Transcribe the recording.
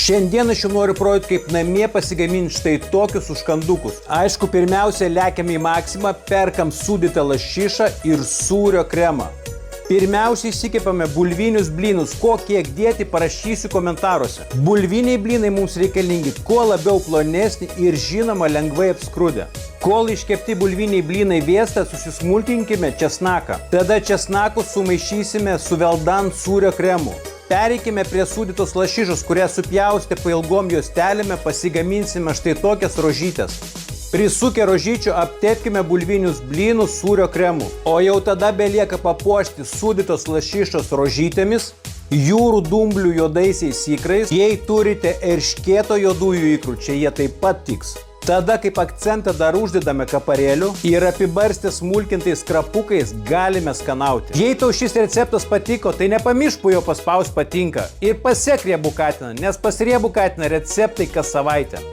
Šiandien aš jums noriu parodyti, kaip namie pasigaminti štai tokius užkandukus. Aišku, pirmiausia, lekiam į Maksimą, perkam sūdytą lašišą ir sūrio kremą. Pirmiausiai įsikepame bulvinius blynus, ko kiek dėti parašysiu komentaruose. Bulviniai blynai mums reikalingi kuo labiau plonesni ir žinoma lengvai apskrudę. Kol iškepti bulviniai blynai vėsta, susismulkinkime česnaką. Tada česnakus sumaišysime su veldan sūrio kremu. Pereikime prie sūdytos lašišos, kurią supjaustę pailgom juostelėme pasigaminsime štai tokias rožytės. Prisukę rožyčių aptepkime bulvinius blynus sūrio kremu, o jau tada belieka papuošti sūdytos lašišos rožytėmis, jūrų dumblių juodaisiais ikrais. Jei turite eršketo juodųjų ikrų, čia jie taip pat tiks. Tada kaip akcentą dar uždedame kaparėlių ir apibarstę smulkintais krapukais galime skanauti. Jei tau šis receptas patiko, tai nepamiršk po jo paspausti patinka ir pasek Riebų katiną, nes pas Riebų katiną receptai kas savaitę.